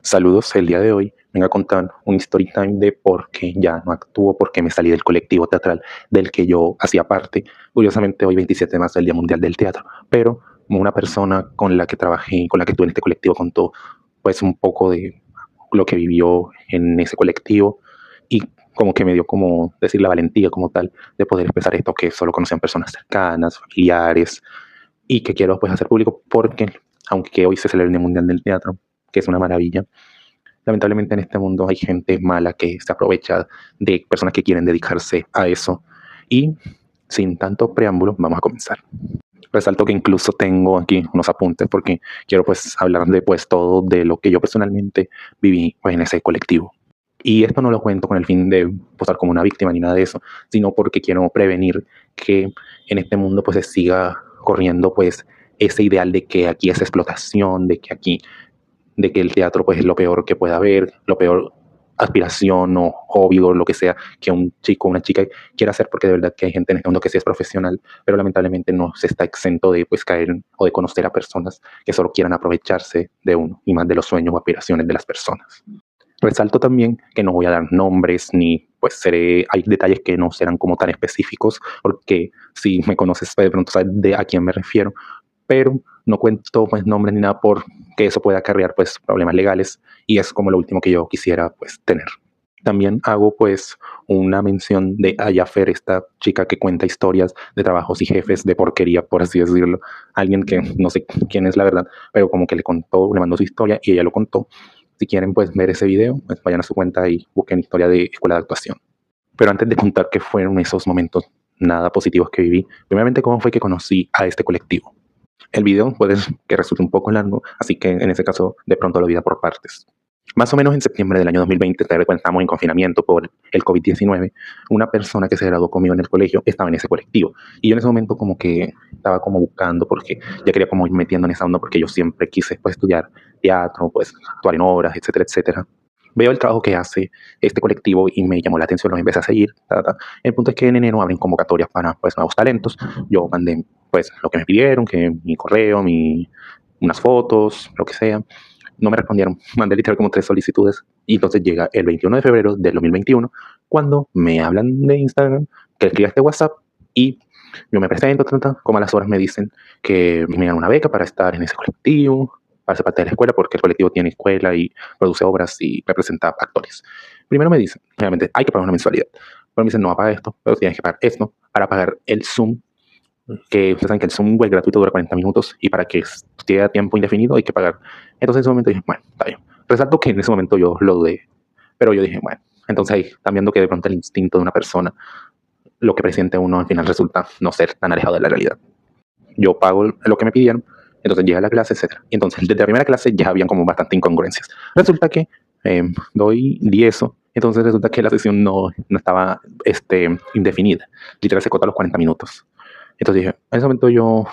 Saludos, el día de hoy vengo a contar un story time de por qué ya no actúo, por qué me salí del colectivo teatral del que yo hacía parte. Curiosamente, hoy 27 de marzo es el Día Mundial del Teatro, pero como una persona con la que trabajé, con la que estuve en este colectivo, contó pues un poco de lo que vivió en ese colectivo y como que me dio como decir la valentía como tal de poder expresar esto que solo conocían personas cercanas, familiares y que quiero pues hacer público porque aunque hoy se celebra el Día Mundial del Teatro, que es una maravilla, lamentablemente en este mundo hay gente mala que se aprovecha de personas que quieren dedicarse a eso. Y sin tanto preámbulo, vamos a comenzar. Resalto que incluso tengo aquí unos apuntes porque quiero pues hablar de pues todo de lo que yo personalmente viví pues, en ese colectivo. Y esto no lo cuento con el fin de posar como una víctima ni nada de eso, sino porque quiero prevenir que en este mundo pues se siga corriendo pues ese ideal de que aquí es explotación, de que el teatro pues es lo peor que pueda haber, lo peor aspiración o hobby o lo que sea que un chico o una chica quiera hacer, porque de verdad que hay gente en este mundo que sí es profesional, pero lamentablemente no se está exento de pues caer o de conocer a personas que solo quieran aprovecharse de uno y más de los sueños o aspiraciones de las personas. Resalto también que no voy a dar nombres ni pues hay detalles que no serán como tan específicos, porque si me conoces de pronto sabes de a quién me refiero, pero no cuento pues nombres ni nada porque eso puede acarrear pues problemas legales y es como lo último que yo quisiera pues tener. También hago pues una mención de Ayafer, esta chica que cuenta historias de trabajos y jefes de porquería, por así decirlo. Alguien que no sé quién es la verdad, pero como que le contó, le mandó su historia y ella lo contó. Si quieren pues ver ese video, pues vayan a su cuenta y busquen historia de escuela de actuación. Pero antes de contar qué fueron esos momentos nada positivos que viví, primeramente cómo fue que conocí a este colectivo. El video puede que resulte un poco largo, así que en ese caso de pronto lo vida por partes. Más o menos en septiembre del año 2020, cuando estábamos en confinamiento por el COVID-19, una persona que se graduó conmigo en el colegio estaba en ese colectivo. Y yo en ese momento como que estaba como buscando, porque ya quería como ir metiendo en esa onda, porque yo siempre quise pues, estudiar teatro, pues actuar en obras, etcétera, etcétera. Veo el trabajo que hace este colectivo y me llamó la atención, los empecé a seguir. El punto es que en enero abren convocatorias para pues, nuevos talentos. Yo mandé pues lo que me pidieron, que mi correo, unas fotos, lo que sea. No me respondieron. Mandé literal como 3 solicitudes y entonces llega el 21 de febrero del 2021 cuando me hablan de Instagram, que escriba este WhatsApp y yo me presento, como a las horas me dicen que me dan una beca para estar en ese colectivo, para ser parte de la escuela, porque el colectivo tiene escuela y produce obras y representa actores. Primero me dicen, obviamente, hay que pagar una mensualidad. Pero me dicen, no va a pagar esto, pero tienes que pagar esto para pagar el Zoom, que ustedes saben que el Zoom es gratuito, dura 40 minutos y para que llegue a tiempo indefinido hay que pagar. Entonces en ese momento dije, bueno, está bien. Resalto que en ese momento yo lo dudé, pero yo dije, bueno, entonces ahí están viendo que de pronto el instinto de una persona, lo que presiente uno al final resulta no ser tan alejado de la realidad. Yo pago lo que me pidieron, entonces llega a la clase, etc. Y entonces desde la primera clase ya habían como bastante incongruencias. Resulta que di eso, entonces resulta que la sesión no estaba indefinida. Literal se cortó a los 40 minutos. Entonces dije, en ese momento yo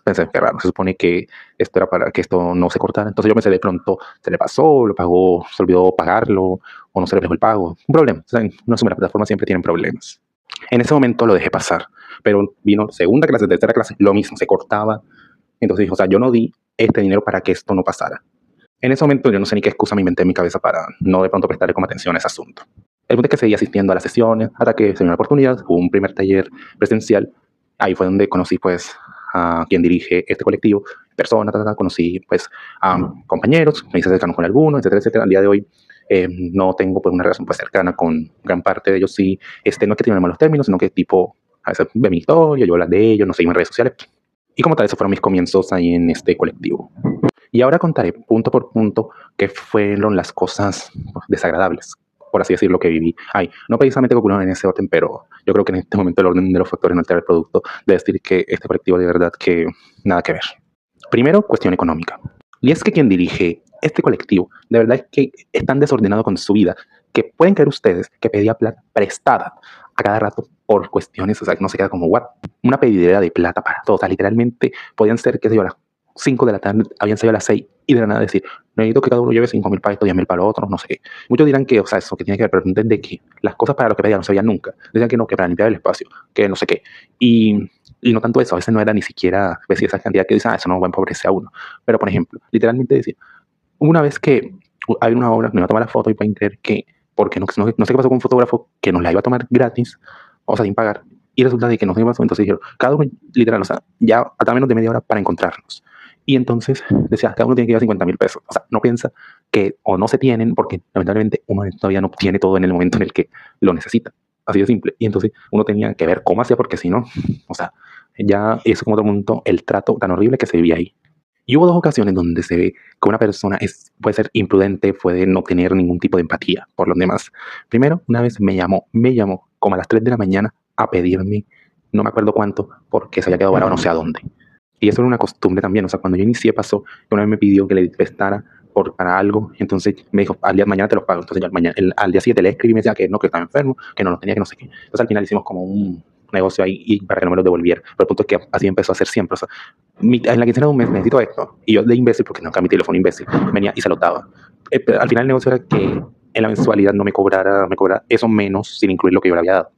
pensé, qué raro, se supone que esto era para que esto no se cortara. Entonces yo pensé, de pronto se le pasó, lo pagó, se olvidó pagarlo, o no se le dejó el pago. Un problema. O sea, no sé, las plataformas siempre tienen problemas. En ese momento lo dejé pasar, pero vino segunda clase, tercera clase, lo mismo, se cortaba. Entonces dije, o sea, yo no di este dinero para que esto no pasara. En ese momento yo no sé ni qué excusa me inventé en mi cabeza para no de pronto prestarle como atención a ese asunto. El punto es que seguí asistiendo a las sesiones hasta que se dio una oportunidad, hubo un primer taller presencial. Ahí fue donde conocí pues a quien dirige este colectivo, personas, conocí pues a compañeros, me hice cercano con algunos, etcétera, etcétera. Al día de hoy no tengo pues una relación pues cercana con gran parte de ellos. Sí, no es que tengan malos términos, sino que tipo a veces ve mi historia, yo hablo de ellos, no sé, en redes sociales. Y como tal, esos fueron mis comienzos ahí en este colectivo. Y ahora contaré punto por punto qué fueron las cosas desagradables, por así decirlo, que viví. Ay, no precisamente que ocurrieron en ese orden, pero yo creo que en este momento el orden de los factores no altera el producto, de decir que este colectivo de verdad que nada que ver. Primero, cuestión económica. Y es que quien dirige este colectivo, de verdad es que es tan desordenado con su vida, que pueden creer ustedes que pedía plata prestada a cada rato por cuestiones, o sea, que no se queda como, what, una pedidera de plata para todos. O sea, literalmente podían ser, qué sé yo, las 5 de la tarde, habían salido a las 6 y de la nada decir, necesito que cada uno lleve 5.000 para esto, 10.000 para lo otro, no sé qué. Muchos dirán que, o sea, eso que tiene que ver, pero de que las cosas para lo que pedían no se veían nunca. Decían que no, que para limpiar el espacio, que no sé qué. Y no tanto eso, a veces no era ni siquiera esa cantidad que dicen, eso no va a empobrecer a uno. Pero, por ejemplo, literalmente decía, una vez que Hay una obra, me iba a tomar la foto y pueden creer que, porque no sé qué pasó con un fotógrafo que nos la iba a tomar gratis, o sea, sin pagar, y resulta de que no sé qué pasó, entonces dijeron, cada uno, literal, o sea, ya hasta menos de media hora para encontrarnos. Y entonces decía, cada uno tiene que llevar 50.000 pesos. O sea, no piensa que o no se tienen, porque lamentablemente uno todavía no tiene todo en el momento en el que lo necesita. Así de simple. Y entonces uno tenía que ver cómo hacía, porque si no, o sea, ya eso como otro punto, el trato tan horrible que se vivía ahí. Y hubo dos ocasiones donde se ve que una persona puede ser imprudente, puede no tener ningún tipo de empatía por los demás. Primero, una vez me llamó como a las 3 de la mañana a pedirme, no me acuerdo cuánto, porque se había quedado varado no sé a dónde. Y eso era una costumbre también, o sea, cuando yo inicié pasó que una vez me pidió que le prestara para algo, y entonces me dijo, al día de mañana te los pago. Entonces yo al día siguiente le escribí y me decía que no, que estaba enfermo, que no los tenía, que no sé qué. Entonces al final hicimos como un negocio ahí y para que no me los devolviera. Pero el punto es que así empezó a hacer siempre. O sea, en la quincena de un mes necesito esto. Y yo de imbécil, porque no, mi teléfono imbécil, venía y se lo daba. Al final el negocio era que en la mensualidad no me cobrara eso menos sin incluir lo que yo le había dado.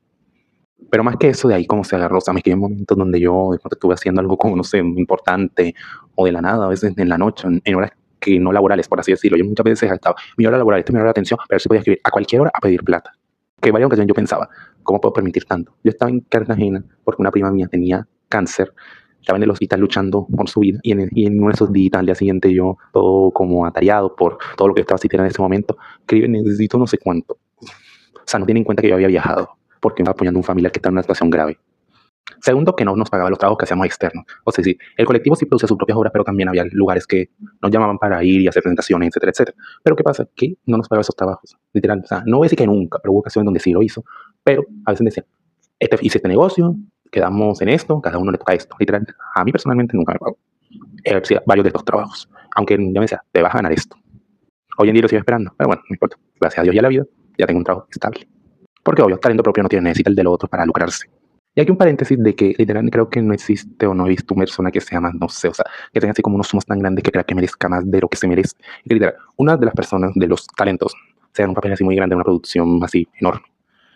Pero más que eso, de ahí como se agarró, o sea, me quedé en momentos donde yo de pronto estuve haciendo algo como, no sé, importante, o de la nada, a veces en la noche, en horas que no laborales, por así decirlo. Yo muchas veces estaba, mi hora laboral, esta es mi hora de atención, pero sí podía escribir a cualquier hora a pedir plata. Que varias ocasiones yo pensaba, ¿cómo puedo permitir tanto? Yo estaba en Cartagena porque una prima mía tenía cáncer, estaba en el hospital luchando por su vida, y en uno de esos días, al día siguiente, yo, todo como atareado por todo lo que yo estaba asistiendo en ese momento, escribí, necesito no sé cuánto. O sea, no tienen en cuenta que yo había viajado porque me estaba apoyando a un familiar que está en una situación grave. Segundo, que no nos pagaba los trabajos que hacíamos externos. O sea, sí, el colectivo sí producía sus propias obras, pero también había lugares que nos llamaban para ir y hacer presentaciones, etcétera, etcétera. Pero ¿qué pasa? Que no nos pagaba esos trabajos, literal. O sea, no voy a decir que nunca, pero hubo ocasiones donde sí lo hizo. Pero a veces decían, hice este negocio, quedamos en esto, cada uno le toca esto. Literal, a mí personalmente nunca me pagó. Sí, varios de estos trabajos. Aunque ya me decía, te vas a ganar esto. Hoy en día lo sigo esperando, pero bueno, no importa. Gracias a Dios y a la vida, ya tengo un trabajo estable. Porque obvio, talento propio no tiene, necesita el del otro para lucrarse. Y aquí un paréntesis de que literalmente creo que no existe o no he visto una persona que sea más, no sé, o sea, que tenga así como unos humos tan grandes que crea que merezca más de lo que se merece. Y que literal, una de las personas, de los talentos, sean un papel así muy grande en una producción así enorme.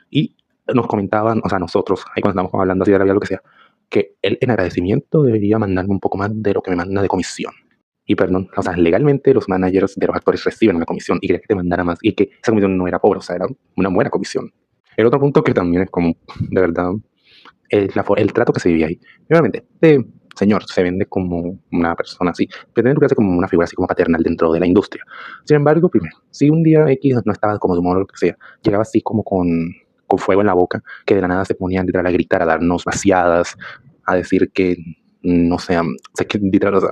Y nos comentaban, o sea, nosotros, ahí cuando estábamos hablando así de la vida, lo que sea, que él en agradecimiento debería mandarme un poco más de lo que me manda de comisión. Y perdón, o sea, legalmente los managers de los actores reciben una comisión y quería que te mandara más y que esa comisión no era pobre, o sea, era una buena comisión. El otro punto que también es como, de verdad, el trato que se vive ahí. Nuevamente, este señor se vende como una persona así, pretende verse como una figura así como paternal dentro de la industria. Sin embargo, primero, si un día X no estaba como de humor o lo que sea, llegaba así como con fuego en la boca, que de la nada se ponían literal a gritar, a darnos vaciadas, a decir que no sean, sé que literal, o sea,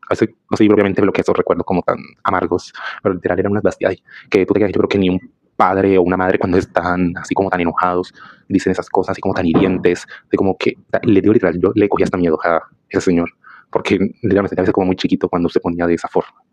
no sé propiamente lo que esos recuerdos como tan amargos, pero literal eran unas vaciadas que tú te quedas, yo creo que ni un padre o una madre cuando están así como tan enojados dicen esas cosas así como tan hirientes, de como que le dio literal, yo le cogía hasta miedo a ese señor, porque literalmente a veces como muy chiquito cuando se ponía de esa forma.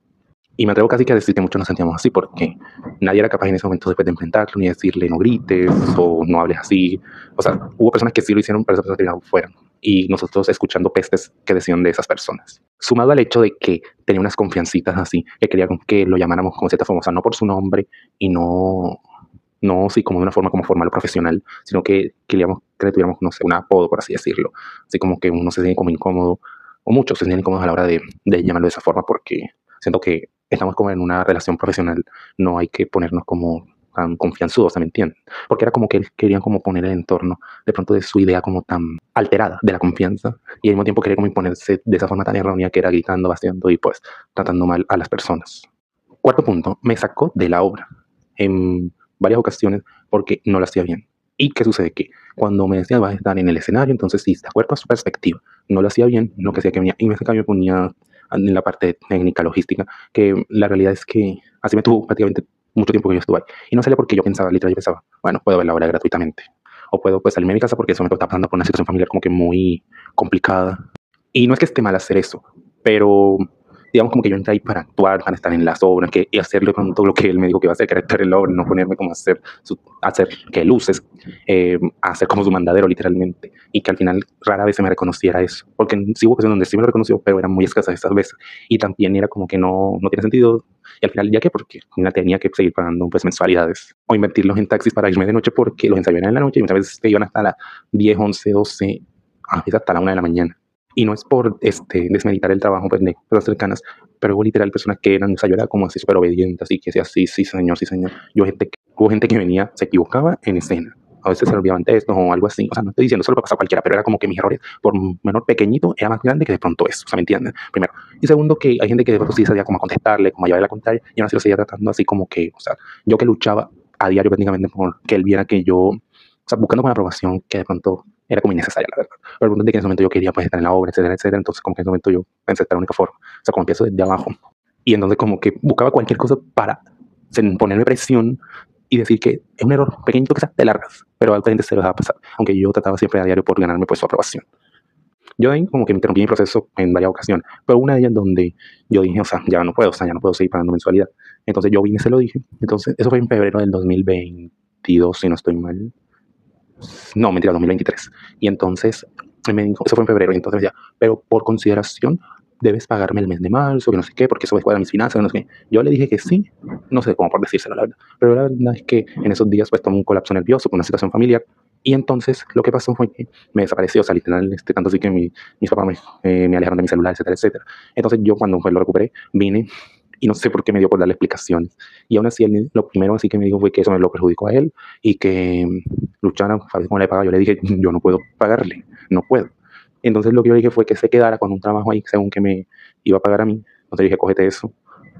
Y me atrevo casi que a decir que muchos nos sentíamos así, porque nadie era capaz en ese momento después de enfrentarlo, ni decirle no grites o no hables así. O sea, hubo personas que sí lo hicieron, pero esas personas terminaron fuera. Y nosotros escuchando pestes que decían de esas personas. Sumado al hecho de que tenía unas confiancitas así, que quería que lo llamáramos como cierta forma, o sea, no por su nombre y no sí como de una forma como formal o profesional, sino que queríamos que le tuviéramos, no sé, un apodo, por así decirlo. Así como que uno se siente como incómodo, o muchos se sienten incómodos a la hora de llamarlo de esa forma, porque siento que estamos como en una relación profesional, no hay que ponernos como tan confianzudos, ¿me entienden? Porque era como que él quería como poner el entorno de pronto de su idea como tan alterada de la confianza y al mismo tiempo quería como imponerse de esa forma tan errónea que era gritando, vaciando y pues tratando mal a las personas. Cuarto punto, me sacó de la obra en varias ocasiones porque no lo hacía bien. ¿Y qué sucede? Que cuando me decía vas a estar en el escenario, entonces sí, de acuerdo a su perspectiva, no lo hacía bien, lo que hacía que venía y me sacaba y me ponía en la parte técnica, logística, que la realidad es que así me tuvo prácticamente mucho tiempo que yo estuve ahí. Y no salía porque yo pensaba, literal, yo pensaba, bueno, puedo ver la obra gratuitamente. O puedo pues salirme de mi casa porque eso me está pasando por una situación familiar como que muy complicada. Y no es que esté mal hacer eso, pero digamos como que yo entré ahí para actuar, para estar en las obras, y hacerle con todo lo que él me dijo que iba a hacer, que era estar en la obra, no ponerme como a hacer que luces, hacer como su mandadero literalmente, y que al final rara vez se me reconociera eso, porque sí hubo ocasiones donde sí me lo reconoció, pero eran muy escasas estas veces, y también era como que no tiene sentido, y al final ya que porque al tenía que seguir pagando pues mensualidades, o invertirlos en taxis para irme de noche, porque los ensayos eran en la noche, y muchas veces te iban hasta las 10, 11, 12, a veces hasta la 1 de la mañana. Y no es por desmeditar el trabajo pues, de personas cercanas, pero hubo literal personas que eran, o sea, yo era como así súper obediente, así que decía, sí, sí, señor, sí, señor. Hubo gente que venía, se equivocaba en escena. A veces se olvidaban textos o algo así. O sea, no estoy diciendo, eso lo puede pasar a cualquiera, pero era como que mis errores, por menor pequeñito, era más grande que de pronto eso. O sea, ¿me entienden? Primero. Y segundo, que hay gente que de pronto sí sabía como a contestarle, como a llevarle la contraria, y aún así lo seguía tratando así como que, o sea, yo que luchaba a diario prácticamente por que él viera que yo, o sea, buscando con aprobación, que de pronto era como innecesaria, la verdad. Pero el punto es de que en ese momento yo quería pues estar en la obra, etcétera, etcétera. Entonces, como que en ese momento yo pensé que era la única forma. O sea, como empiezo desde abajo. Y entonces como que buscaba cualquier cosa para ponerme presión y decir que es un error pequeñito que te largas, pero a otra gente se lo va a pasar, aunque yo trataba siempre a diario por ganarme pues su aprobación. Yo ahí como que me interrumpí mi proceso en varias ocasiones, pero una de ellas donde yo dije, o sea, ya no puedo, o sea, ya no puedo seguir pagando mensualidad. Entonces yo vine y se lo dije. Entonces eso fue en febrero del 2022, si no estoy mal. No, mentira, 2023. Y entonces me dijo, eso fue en febrero, y entonces ya, pero por consideración debes pagarme el mes de marzo, que no sé qué, porque eso descuadra mis finanzas, no sé qué. Yo le dije que sí, no sé cómo por decírselo, la verdad. Pero la verdad es que en esos días pues tomé un colapso nervioso con una situación familiar. Y entonces lo que pasó fue que me desapareció, o sea, literal, tanto así que mis papás me alejaron de mi celular, etcétera, etcétera. Entonces yo cuando pues, lo recuperé, vine y no sé por qué me dio por darle explicaciones. Y aún así, él, lo primero así que me dijo fue que eso me lo perjudicó a él y que luchara a ver cómo le pagaba. Yo le dije, yo no puedo pagarle, no puedo. Entonces lo que yo dije fue que se quedara con un trabajo ahí según que me iba a pagar a mí. Entonces dije, cógete eso.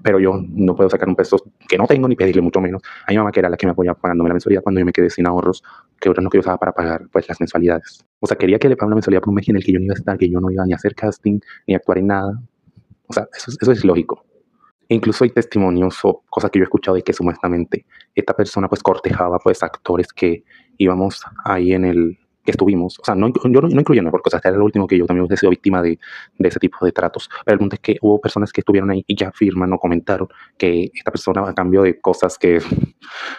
Pero yo no puedo sacar un peso que no tengo ni pedirle mucho menos a mi mamá, que era la que me apoyaba pagándome la mensualidad cuando yo me quedé sin ahorros, que ahora no que yo usaba para pagar pues las mensualidades. O sea, quería que le pagara una mensualidad por un mes en el que yo no iba a estar, que yo no iba ni a hacer casting, ni a actuar en nada. O sea, eso es lógico. E incluso hay testimonios o cosas que yo he escuchado de que supuestamente esta persona pues cortejaba pues actores que íbamos ahí en el que estuvimos, o sea, yo no incluyendo porque o sea, este era el último que yo también hubiese sido víctima de ese tipo de tratos, pero el punto es que hubo personas que estuvieron ahí y que afirman o comentaron que esta persona a cambio de cosas que,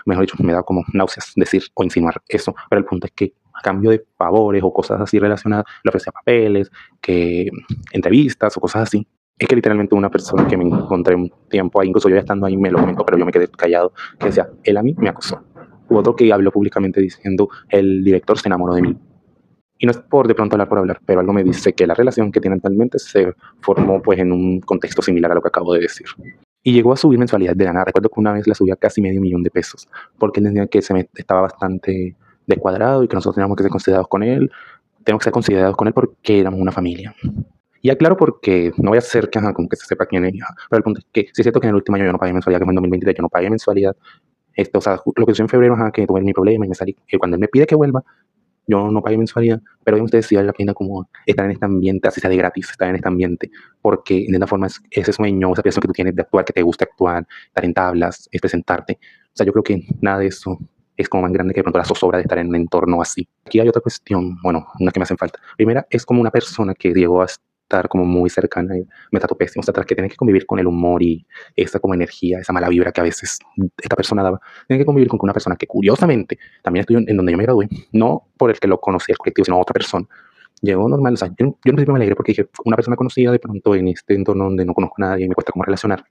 mejor dicho, me da como náuseas decir o insinuar eso, pero el punto es que a cambio de favores o cosas así relacionadas, le ofrecía papeles, que entrevistas o cosas así. Es que literalmente una persona que me encontré un tiempo ahí, incluso yo ya estando ahí me lo comentó, pero yo me quedé callado, que decía, él a mí me acosó. Hubo otro que habló públicamente diciendo, el director se enamoró de mí. Y no es por de pronto hablar por hablar, pero algo me dice que la relación que tienen actualmente se formó pues en un contexto similar a lo que acabo de decir. Y llegó a subir mensualidad de la nada. Recuerdo que una vez la subía casi $500,000, porque él decía que estaba bastante descuadrado y que nosotros teníamos que ser considerados con él. Tenemos que ser considerados con él porque éramos una familia. Y aclaro porque no voy a hacer que, como que se sepa quién es, pero el punto es que sí es cierto que en el último año yo no pagué mensualidad, que fue en 2023, yo no pagué mensualidad. O sea, lo que sucedió en febrero, que tuve mi problema y me salí, que cuando él me pide que vuelva, yo no pagué mensualidad, pero ustedes sí vale la pena como estar en este ambiente, así sea de gratis, estar en este ambiente, porque de una forma es ese sueño, esa aspiración que tú tienes de actuar, que te gusta actuar, estar en tablas, es presentarte. O sea, yo creo que nada de eso es como más grande que de pronto la zozobra de estar en un entorno así. Aquí hay otra cuestión, bueno, unas que me hacen falta. Primera, es como una persona que llegó a estar como muy cercana y me trató pésimo, o sea, tras que tener que convivir con el humor y esa como energía, esa mala vibra que a veces esta persona daba, tener que convivir con una persona que curiosamente también estudió en donde yo me gradué, no por el que lo conocía el colectivo, sino otra persona. Llegó normal, o sea, yo en principio me alegré porque dije, una persona conocida de pronto en este entorno donde no conozco a nadie y me cuesta como relacionarme,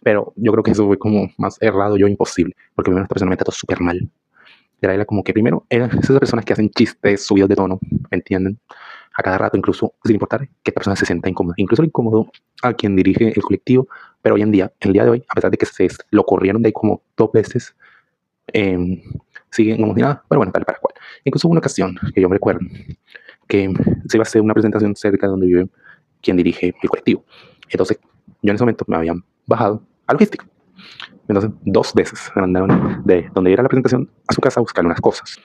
pero yo creo que eso fue como más errado, yo imposible, porque primero esta persona me trató súper mal. Era como que primero eran esas personas que hacen chistes subidos de tono, ¿me entienden? A cada rato, incluso sin importar que esta persona se sienta incómoda. Incluso lo incómodo a quien dirige el colectivo, pero hoy en día, el día de hoy, a pesar de que se lo corrieron de ahí como 2 veces, eh, siguen como si nada, pero bueno, tal para cual. Incluso hubo una ocasión que yo me recuerdo que se iba a hacer una presentación cerca de donde vive quien dirige el colectivo. Entonces, yo en ese momento me habían bajado a logística. Entonces, 2 veces me mandaron de donde era la presentación a su casa a buscar unas cosas.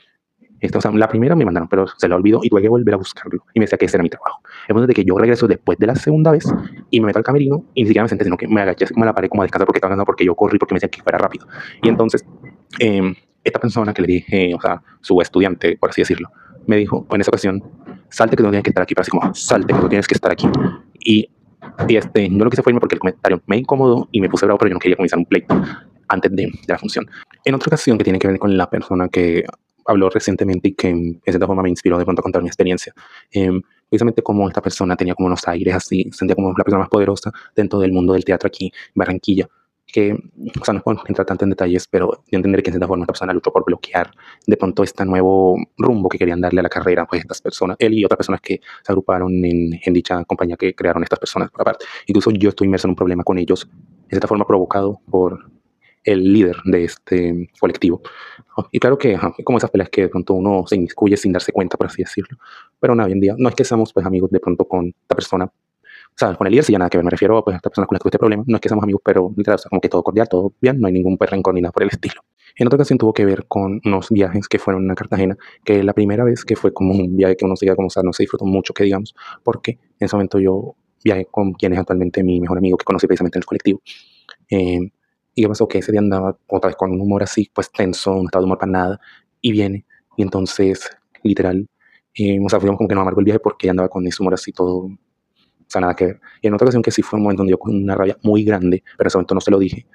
O sea, la primera me mandaron, pero se la olvidó y tuve que volver a buscarlo. Y me decía que ese era mi trabajo. El punto de que yo regreso después de la segunda vez y me meto al camerino y ni siquiera me senté, sino que me agaché así como a la pared, como a descansar porque estaba cansado, porque yo corrí, porque me decían que fuera rápido. Y entonces, esta persona que le dije, o sea, su estudiante, por así decirlo, me dijo en esa ocasión, salte que no tienes que estar aquí, pero así como, salte que no tienes que estar aquí. Y, yo lo que hice fue irme porque el comentario me incomodó y me puse bravo, pero yo no quería comenzar un pleito antes de la función. En otra ocasión que tiene que ver con la persona que habló recientemente y que en cierta forma me inspiró de pronto a contar mi experiencia. Precisamente como esta persona tenía como unos aires así, sentía como la persona más poderosa dentro del mundo del teatro aquí en Barranquilla, que, o sea, no puedo entrar tanto en detalles, pero yo entenderé que en cierta forma esta persona luchó por bloquear de pronto este nuevo rumbo que querían darle a la carrera, pues estas personas, él y otras personas que se agruparon en dicha compañía que crearon estas personas por aparte. Incluso yo estoy inmerso en un problema con ellos, de cierta forma provocado por el líder de este colectivo. Y claro que, ajá, como esas peleas que de pronto uno se inmiscuye sin darse cuenta, por así decirlo. Pero nada, hoy en día no es que seamos pues amigos de pronto con esta persona, o sea, con el líder sí ya nada que ver, me refiero a pues, esta persona con la que tuve este problema, no es que seamos amigos, pero literal, o sea, como que todo cordial, todo bien, no hay ningún pues, rencor ni nada por el estilo. En otra ocasión tuvo que ver con unos viajes que fueron a Cartagena, que la primera vez que fue como un viaje que uno se queda como, o sea, no se disfrutó mucho, que digamos, porque en ese momento yo viajé con quien es actualmente mi mejor amigo que conocí precisamente en el colectivo. Eh, y qué pasó que ese día andaba otra vez con un humor así, pues tenso, un estado de humor para nada, y viene, y entonces, literal, o sea, fuimos como que no amargó el viaje porque ella andaba con ese humor así todo, o sea, nada que ver. Y en otra ocasión que sí fue un momento donde yo con una rabia muy grande, pero en ese momento no se lo dije,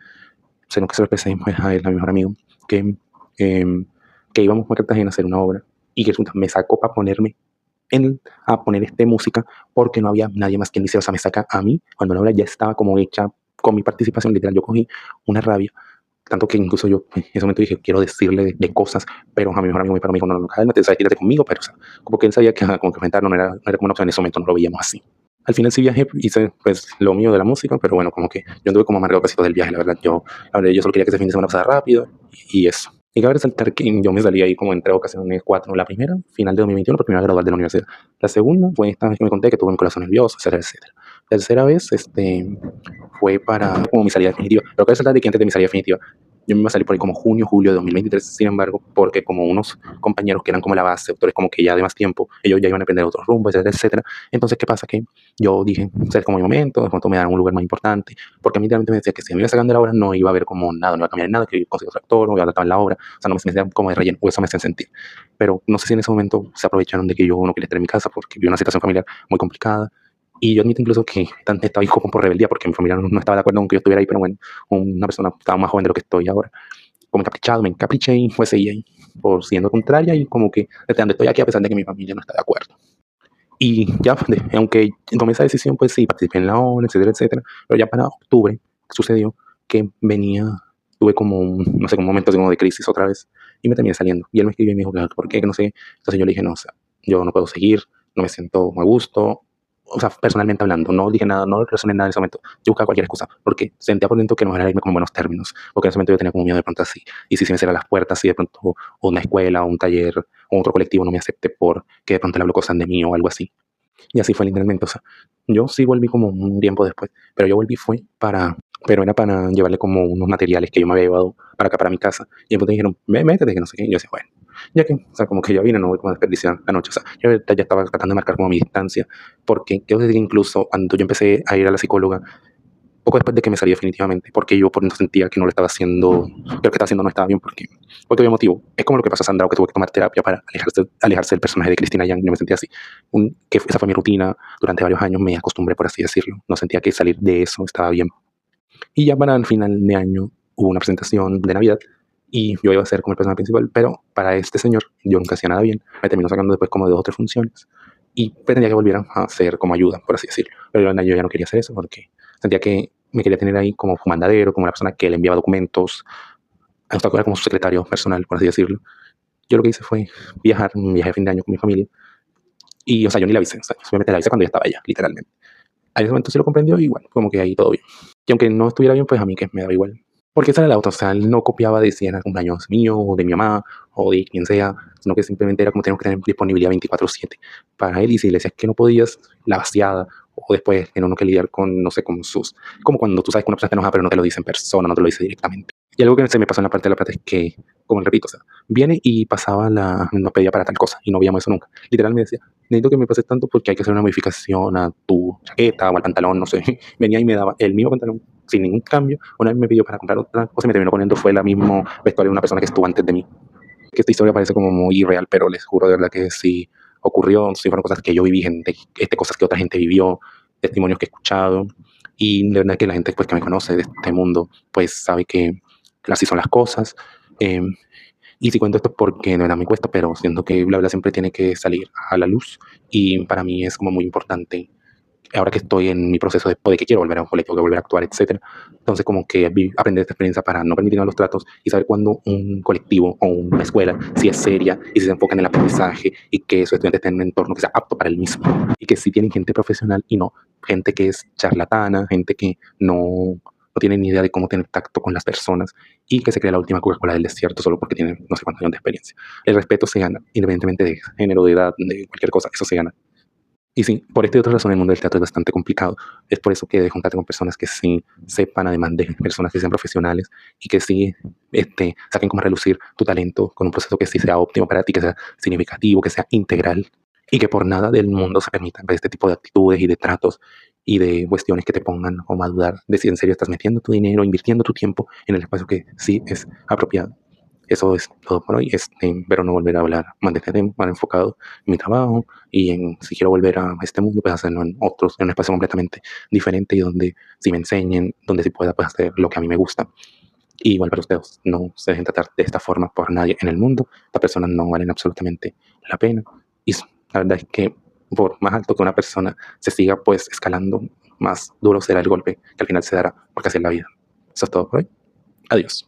sino que se lo expresé pues, a él, a mi mejor amigo, que, eh, que íbamos a Cartagena a hacer una obra, y que resulta, me sacó para ponerme a poner música porque no había nadie más quien dice, o sea, me saca a mí cuando la obra ya estaba como hecha con mi participación, literal, yo cogí una rabia, tanto que incluso yo en ese momento dije, quiero decirle de cosas, pero a mi mejor amigo me dijo, no, no, cálmate, sabes, quédate conmigo, pero o sea, como que él sabía que como que enfrentar no era como una opción en ese momento, no lo veíamos así. Al final sí viajé, hice pues lo mío de la música, pero bueno, como que yo anduve como amargado casi todo el viaje, la verdad, yo solo quería que ese fin de semana pasara rápido y eso. Y cabe resaltar que yo me salí ahí como en 3 ocasiones, cuatro. La primera, final de 2021, porque me iba a graduar de la universidad. La segunda fue esta vez que me conté que tuve mi corazón nervioso, etcétera, etcétera. La tercera vez, fue para como mi salida definitiva. Pero cabe resaltar de que antes de mi salida definitiva, yo me iba a salir por ahí como junio, julio de 2023, sin embargo, porque como unos compañeros que eran como la base, autores como que ya de más tiempo, ellos ya iban a aprender otros rumbos, etcétera, etcétera. Entonces, ¿qué pasa? Que yo dije, ser como mi momento, de pronto me dan un lugar más importante, porque a mí realmente me decía que si me iba sacando de la obra no iba a haber como nada, no iba a cambiar en nada, que yo consigo otro actor, no iba a tratar en la obra, o sea, no me sentía como de relleno, o eso me hacía sentir. Pero no sé si en ese momento se aprovecharon de que yo no quería estar en mi casa porque vi una situación familiar muy complicada. Y yo admito incluso que estaba ahí como por rebeldía porque mi familia no estaba de acuerdo con que yo estuviera ahí, pero bueno, una persona estaba más joven de lo que estoy ahora. Como encaprichado, me encapriché y pues seguí ahí por siendo contraria y como que desde donde estoy aquí a pesar de que mi familia no está de acuerdo. Y ya, aunque tomé esa decisión, pues sí, participé en la obra, etcétera, etcétera. Pero ya para octubre sucedió que tuve como no sé, un momento así como de crisis otra vez y me terminé saliendo. Y él me escribió y me dijo, claro, ¿por qué? Que no sé. Entonces yo le dije, no, o sea, yo no puedo seguir, no me siento a gusto. O sea, personalmente hablando, no dije nada, no resoné nada en ese momento. Yo buscaba cualquier excusa, porque sentía por dentro que no era irme con buenos términos, porque en ese momento yo tenía como miedo de pronto así. Y si se me cierran las puertas, si de pronto una escuela o un taller o otro colectivo no me acepte por que de pronto le hablo cosas de mí o algo así. Y así fue literalmente, o sea, yo sí volví como un tiempo después, pero yo volví fue pero era para llevarle como unos materiales que yo me había llevado para acá, para mi casa. Y después me dijeron, métete, que no sé qué. Y yo decía, bueno, ya que, o sea, como que ya vine, no voy como a desperdiciar la noche. O sea, yo ya estaba tratando de marcar como mi distancia, porque quiero decir que incluso cuando yo empecé a ir a la psicóloga, poco después de que me salí definitivamente, porque yo por dentro sentía que no lo estaba haciendo, que lo que estaba haciendo no estaba bien, porque había motivo. Es como lo que pasó a Sandra, que tuvo que tomar terapia para alejarse del personaje de Cristina Yang. Yo me sentía así. Esa fue mi rutina durante varios años, me acostumbré, por así decirlo. No sentía que salir de eso estaba bien. Y ya para el final de año hubo una presentación de Navidad y yo iba a ser como el personaje principal, pero para este señor yo nunca hacía nada bien. Me terminó sacando después como de 2 o 3 funciones y pretendía que volviera a hacer como ayuda, por así decirlo. Pero yo ya no quería hacer eso porque sentía que me quería tener ahí como mandadero, como la persona que le enviaba documentos, hasta era como su secretario personal, por así decirlo. Yo lo que hice fue viajar, un viaje de fin de año con mi familia y, o sea, yo ni la avisé, o sea, simplemente la avisé cuando ya estaba allá, literalmente. A ese momento sí lo comprendió y bueno, como que ahí todo bien. Y aunque no estuviera bien, pues a mí que me daba igual. Porque esa era la otra, o sea, él no copiaba de si era cumpleaños mío o de mi mamá o de quien sea, sino que simplemente era como tenemos que tener disponibilidad 24/7 para él y si le decías que no podías, la vaciada o después tener uno que lidiar con, no sé, con como cuando tú sabes que una persona está enojada pero no te lo dice en persona, no te lo dice directamente. Y algo que se me pasó en la parte de la plata es que, como repito, o sea, viene y nos pedía para tal cosa y no veíamos eso nunca. Literal me decía, necesito que me pases tanto porque hay que hacer una modificación a tu chaqueta o al pantalón, no sé. Venía y me daba el mismo pantalón sin ningún cambio. Una vez me pidió para comprar otra cosa y me terminó poniendo fue la misma vestuario de una persona que estuvo antes de mí. Que esta historia parece como muy irreal, pero les juro de verdad que sí ocurrió, sí fueron cosas que yo viví, cosas que otra gente vivió, testimonios que he escuchado. Y de verdad que la gente pues, que me conoce de este mundo, pues sabe que así son las cosas. Eh, y si cuento esto es porque de verdad me cuesta, pero siento que la verdad siempre tiene que salir a la luz. Y para mí es como muy importante ahora que estoy en mi proceso de que quiero volver a un colectivo, que volver a actuar, etcétera. Entonces, como que aprender esta experiencia para no permitir malos tratos y saber cuándo un colectivo o una escuela si es seria y si se enfoca en el aprendizaje y que sus estudiantes estén en un entorno que sea apto para el mismo. Y que sí tienen gente profesional y no gente que es charlatana, gente que no tiene ni idea de cómo tener tacto con las personas y que se cree la última Coca-Cola del desierto solo porque tiene no sé cuántos años de experiencia. El respeto se gana, independientemente de género, de edad, de cualquier cosa, eso se gana. Y sí, por esta y otra razón el mundo del teatro es bastante complicado. Es por eso que de juntarte con personas que sí sepan, además de personas que sean profesionales y que sí saquen como a relucir tu talento con un proceso que sí sea óptimo para ti, que sea significativo, que sea integral y que por nada del mundo se permitan ver este tipo de actitudes y de tratos y de cuestiones que te pongan como a dudar de si en serio estás metiendo tu dinero, invirtiendo tu tiempo en el espacio que sí es apropiado. Eso es todo por hoy. Espero no volver a hablar más de este tema, más enfocado en mi trabajo y en si quiero volver a este mundo, pues hacerlo en otros, en un espacio completamente diferente y donde si me enseñen, donde si pueda pues hacer lo que a mí me gusta. Y igual para ustedes, no se dejen tratar de esta forma por nadie en el mundo. Las personas no valen absolutamente la pena. Y la verdad es que por más alto que una persona se siga pues escalando, más duro será el golpe que al final se dará, porque así es la vida. Eso es todo por hoy. Adiós.